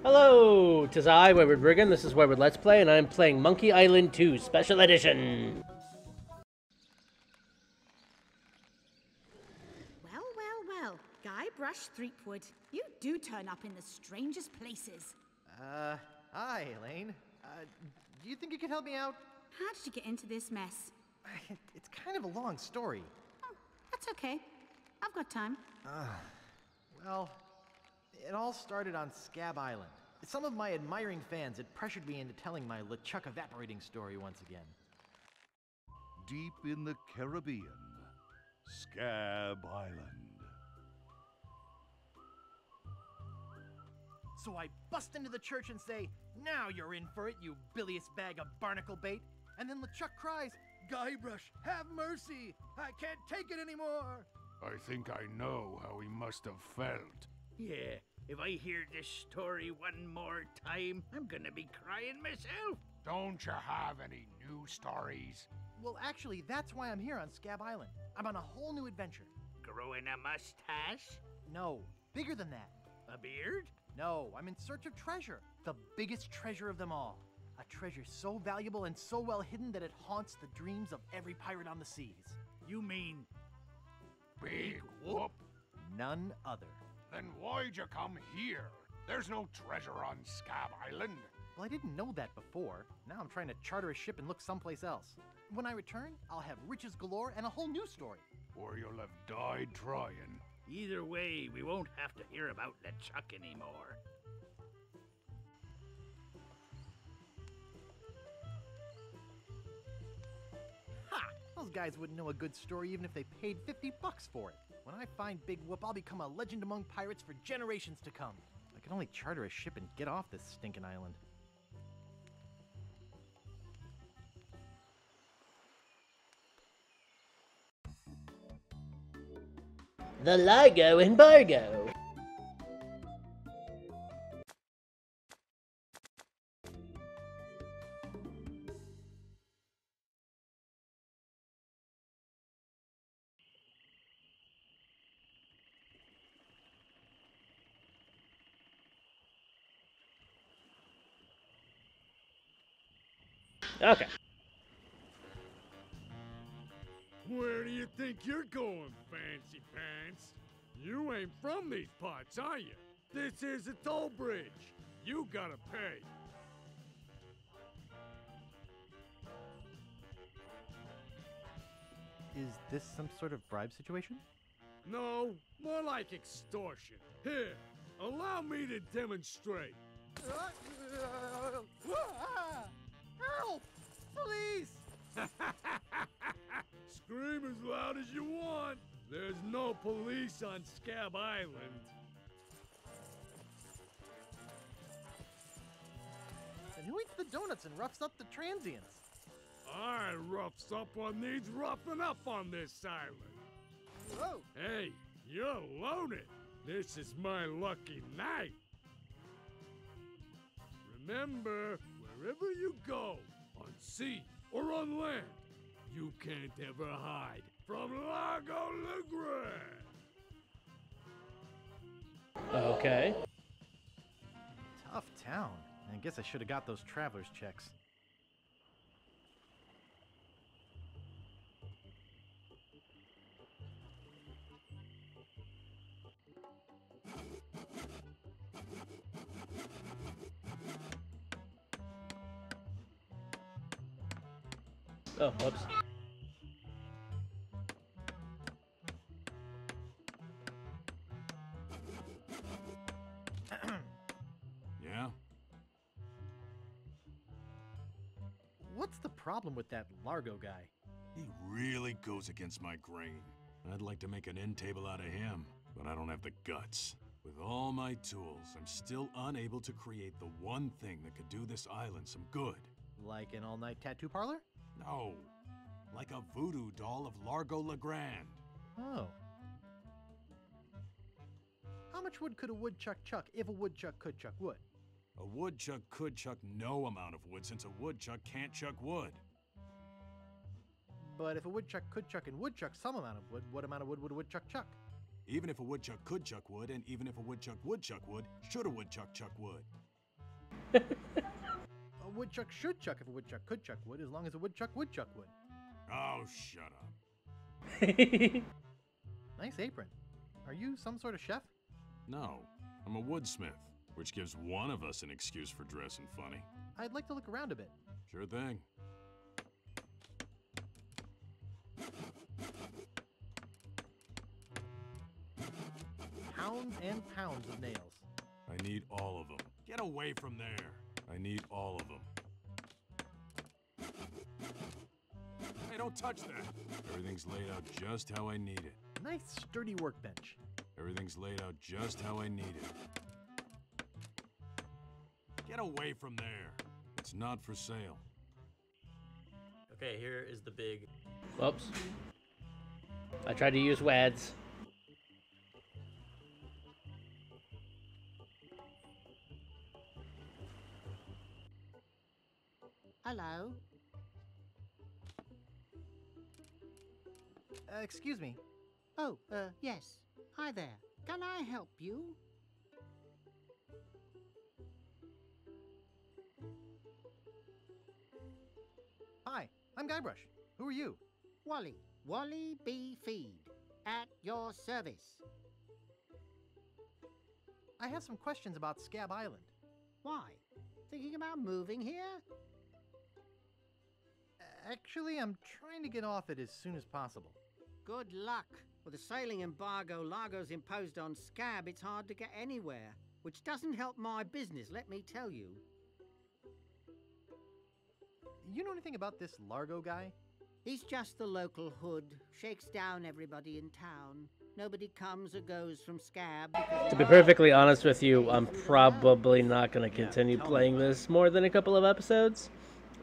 Hello, 'tis I, Wayward Brigand. This is Wayward Let's Play, and I'm playing Monkey Island 2 Special Edition. Well, Guybrush Threepwood, you do turn up in the strangest places. Hi, Elaine. Do you think you could help me out? How did you get into this mess? It's kind of a long story. Oh, that's okay. I've got time. Well, it all started on Scab Island. Some of my admiring fans had pressured me into telling my LeChuck evaporating story once again. Deep in the Caribbean, Scab Island. So I bust into the church and say, "Now you're in for it, you bilious bag of barnacle bait." And then LeChuck cries, "Guybrush, have mercy! I can't take it anymore!" I think I know how he must have felt. Yeah, if I hear this story one more time, I'm gonna be crying myself. Don't you have any new stories? Well, actually, that's why I'm here on Scab Island. I'm on a whole new adventure. Growing a mustache? No, bigger than that. A beard? No, I'm in search of treasure. The biggest treasure of them all. A treasure so valuable and so well hidden that it haunts the dreams of every pirate on the seas. You mean Big whoop? None other. Then why'd you come here? There's no treasure on Scab Island. Well, I didn't know that before. Now I'm trying to charter a ship and look someplace else. When I return, I'll have riches galore and a whole new story. Or you'll have died trying. either way, we won't have to hear about LeChuck anymore. Ha! Those guys wouldn't know a good story even if they paid $50 for it. When I find Big Whoop, I'll become a legend among pirates for generations to come. I can only charter a ship and get off this stinking island. The Largo Embargo. Okay. Where do you think you're going, Fancy Pants? You ain't from these parts, are you? This is a toll bridge. You gotta pay. Is this some sort of bribe situation? No, more like extortion. Here, allow me to demonstrate. Help! Please! Scream as loud as you want. There's no police on Scab Island. And who eats the donuts and roughs up the transients? I roughs up on these roughing up on this island. Whoa! Hey, you're loaded. This is my lucky night. Remember, wherever you go, on sea or on land, you can't ever hide from Largo Legrand. Okay. Tough town. I guess I should have got those traveler's checks. Oh, whoops. Yeah? What's the problem with that Largo guy? He really goes against my grain. I'd like to make an end table out of him, but I don't have the guts. With all my tools, I'm still unable to create the one thing that could do this island some good. Like an all-night tattoo parlor? No, like a voodoo doll of Largo Legrand. Oh. How much wood could a woodchuck chuck if a woodchuck could chuck wood? A woodchuck could chuck no amount of wood since a woodchuck can't chuck wood. But if a woodchuck could chuck and would chuck some amount of wood, what amount of wood would a woodchuck chuck? Even if a woodchuck could chuck wood, and even if a woodchuck would chuck wood, should a woodchuck chuck wood? A woodchuck should chuck if a woodchuck could chuck wood, as long as a woodchuck would chuck wood. Oh, shut up. Nice apron. Are you some sort of chef? No, I'm a woodsmith, which gives one of us an excuse for dressing funny. I'd like to look around a bit. Sure thing. Pounds and pounds of nails. I need all of them. Get away from there. I need all of them. Hey, don't touch that. Everything's laid out just how I need it. Nice sturdy workbench. Everything's laid out just how I need it. Get away from there. It's not for sale. Okay, here is the big... Whoops. I tried to use WADs. Hello? Excuse me. Oh, yes. Hi there. Can I help you? Hi, I'm Guybrush. Who are you? Wally. Wally B. Feed. At your service. I have some questions about Scab Island. Why? Thinking about moving here? Actually, I'm trying to get off it as soon as possible. Good luck. With the sailing embargo Largo's imposed on Scab, it's hard to get anywhere. Which doesn't help my business, let me tell you. You know anything about this Largo guy? He's just the local hood. Shakes down everybody in town. Nobody comes or goes from Scab because... To be perfectly honest with you, I'm probably not going to continue playing this more than a couple of episodes.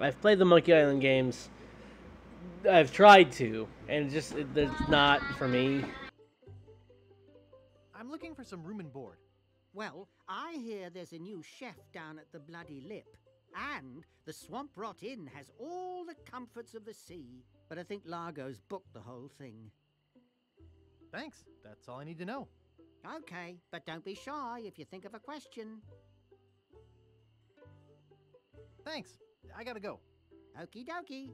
I've played the Monkey Island games. I've tried to, and it's not for me. I'm looking for some room and board. Well, I hear there's a new chef down at the Bloody Lip. And the Swamp Rot Inn has all the comforts of the sea. But I think Largo's booked the whole thing. Thanks. That's all I need to know. Okay, but don't be shy if you think of a question. Thanks. I gotta go. Okie dokie.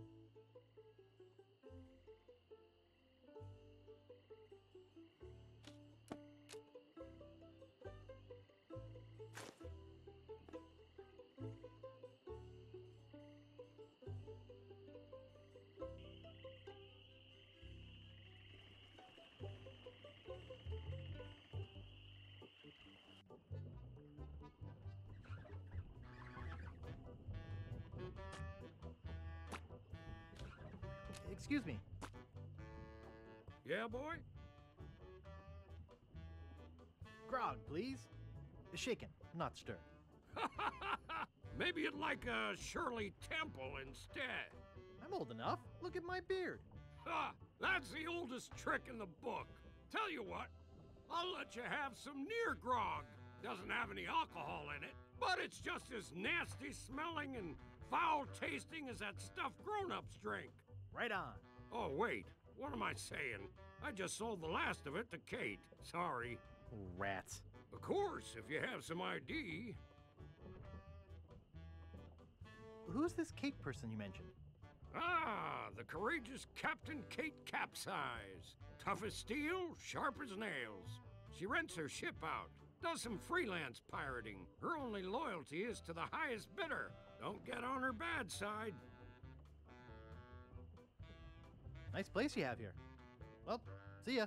Excuse me. Yeah, boy? Grog, please. Shaken, not stirred. Maybe you'd like a Shirley Temple instead. I'm old enough. Look at my beard. Ha! That's the oldest trick in the book. Tell you what, I'll let you have some near grog. Doesn't have any alcohol in it, but it's just as nasty smelling and foul tasting as that stuff grown-ups drink. Right on. Oh, wait. What am I saying? I just sold the last of it to Kate. Sorry. Rats. Of course, if you have some ID. Who's this Kate person you mentioned? Ah, the courageous Captain Kate Capsize. Tough as steel, sharp as nails. She rents her ship out, does some freelance pirating. Her only loyalty is to the highest bidder. Don't get on her bad side. Nice place you have here. Well, see ya.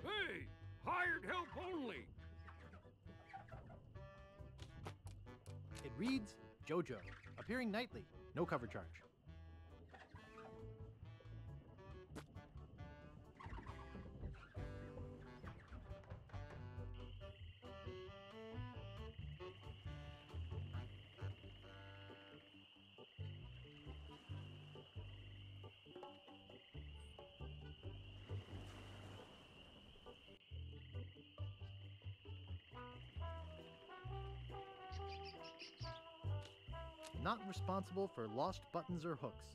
Hey, hired help only. It reads JoJo, appearing nightly, no cover charge. Not responsible for lost buttons or hooks.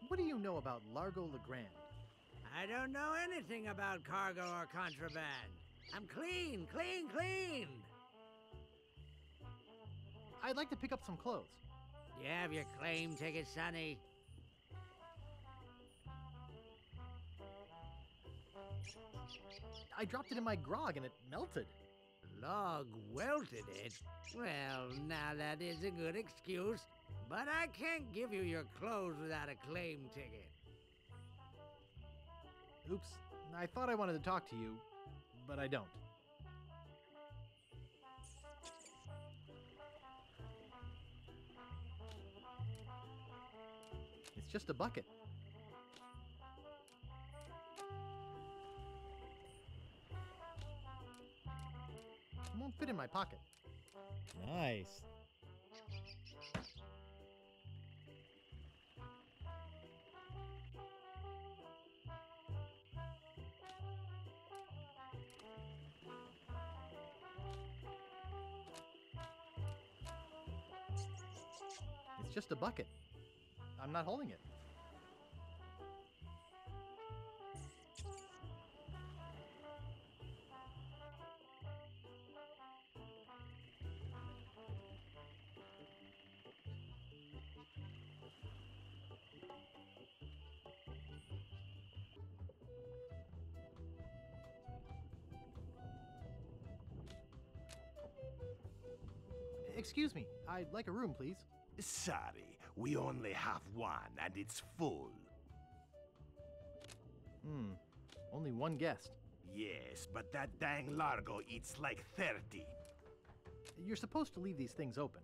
What do you know about Largo LeGrand? I don't know anything about cargo or contraband. I'm clean, clean, clean. I'd like to pick up some clothes. You have your claim ticket, Sonny? I dropped it in my grog and it melted. Log welted it? Well, now that is a good excuse, but I can't give you your clothes without a claim ticket. Oops, I thought I wanted to talk to you, but I don't. It's just a bucket. It won't fit in my pocket. Nice. It's just a bucket. I'm not holding it. Excuse me, I'd like a room, please. Sorry, we only have one and it's full. Only one guest. Yes, but that dang Largo eats like 30. You're supposed to leave these things open.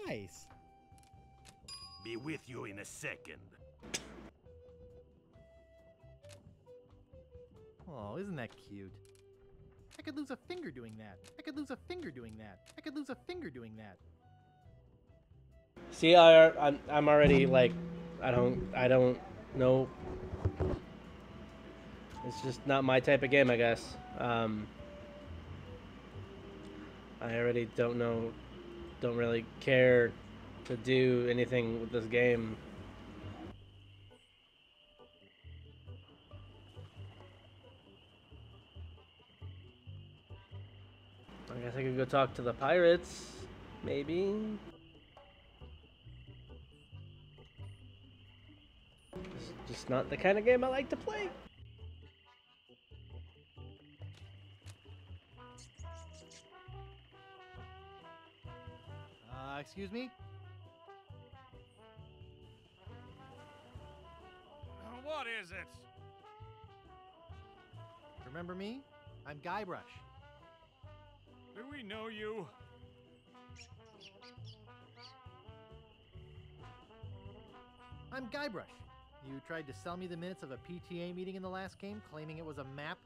Nice. Be with you in a second. Oh, isn't that cute? I could lose a finger doing that. I could lose a finger doing that. I could lose a finger doing that. See, I'm already like, I don't know. It's just not my type of game, I guess. I already don't really care to do anything with this game. I guess I could go talk to the pirates, maybe. It's just not the kind of game I like to play. Excuse me? What is it? Remember me? I'm Guybrush. Do we know you? I'm Guybrush. You tried to sell me the minutes of a PTA meeting in the last game, claiming it was a map?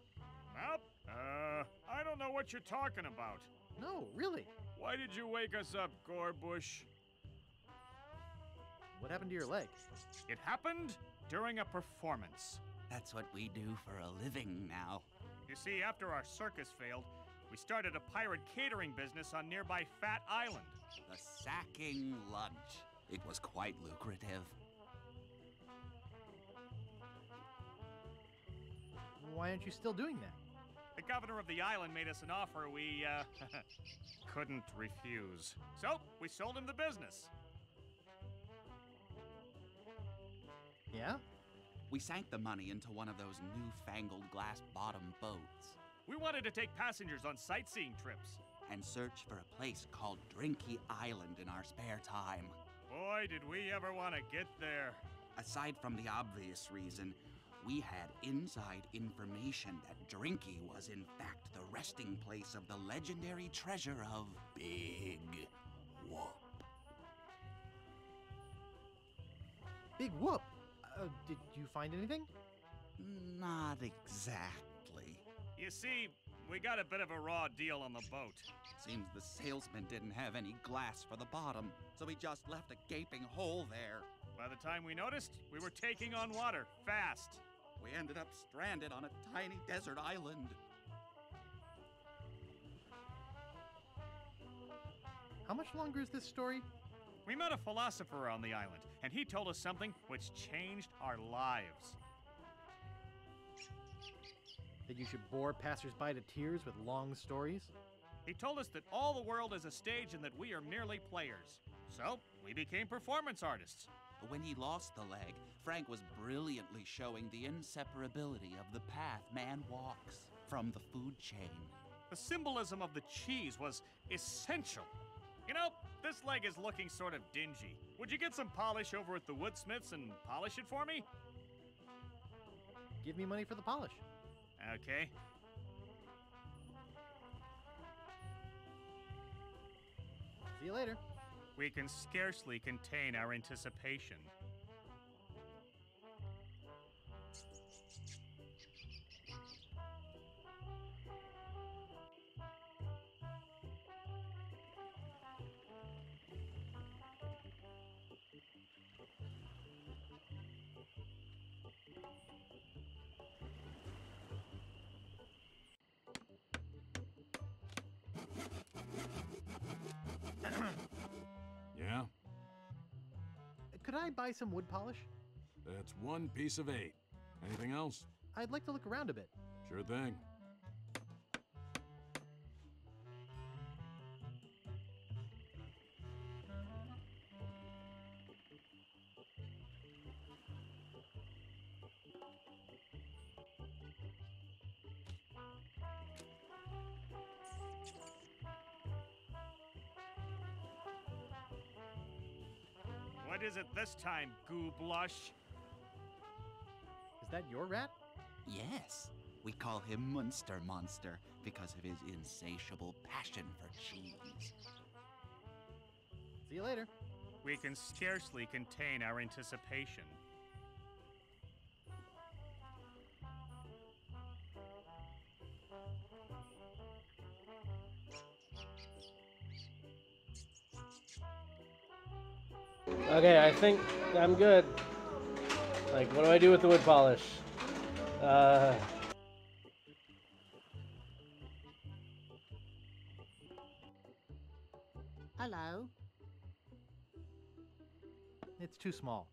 Map? I don't know what you're talking about. No, really. Why did you wake us up, Gorbush? What happened to your leg? It happened during a performance. That's what we do for a living now. You see, after our circus failed, we started a pirate catering business on nearby Fat Island. The Sacking Lunch. It was quite lucrative. Why aren't you still doing that? The governor of the island made us an offer we, couldn't refuse. So, we sold him the business. Yeah? We sank the money into one of those newfangled glass-bottom boats. We wanted to take passengers on sightseeing trips. And search for a place called Drinky Island in our spare time. Boy, did we ever want to get there. Aside from the obvious reason, we had inside information that Drinky was in fact the resting place of the legendary treasure of Big Whoop. Big Whoop? Did you find anything? Not exactly. You see, we got a bit of a raw deal on the boat. Seems the salesman didn't have any glass for the bottom, so he just left a gaping hole there. By the time we noticed, we were taking on water, fast. We ended up stranded on a tiny desert island. How much longer is this story? We met a philosopher on the island, and he told us something which changed our lives. That you should bore passersby to tears with long stories? He told us that all the world is a stage and that we are merely players. So, we became performance artists. When he lost the leg, Frank was brilliantly showing the inseparability of the path man walks from the food chain. The symbolism of the cheese was essential. You know, this leg is looking sort of dingy. Would you get some polish over at the Woodsmiths and polish it for me? Give me money for the polish. Okay. See you later. We can scarcely contain our anticipation. Yeah? Could I buy some wood polish? That's 1 piece of 8. Anything else? I'd like to look around a bit. Sure thing. What is it this time, Goo Blush? Is that your rat? Yes, we call him Munster Monster because of his insatiable passion for cheese. See you later. We can scarcely contain our anticipation. Okay, I think I'm good. Like, what do I do with the wood polish? Hello? It's too small.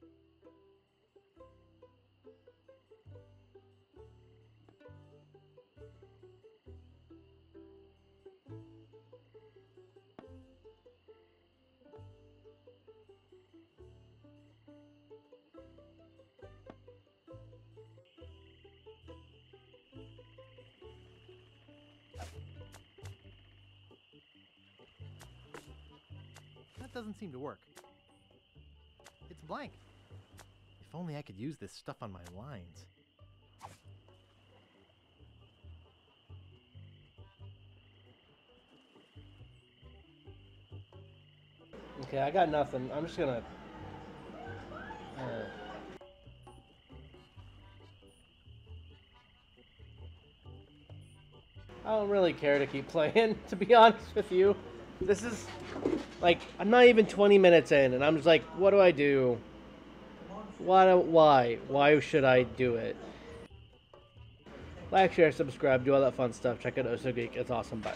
That doesn't seem to work. It's blank. If only I could use this stuff on my lines. Okay, I got nothing. I'm just gonna... I don't really care to keep playing, to be honest with you. This is, like, I'm not even 20 minutes in, and I'm just like, what do I do? Why? Why should I do it? Like, share, subscribe, do all that fun stuff. Check out Oso Geek. It's awesome. Bye.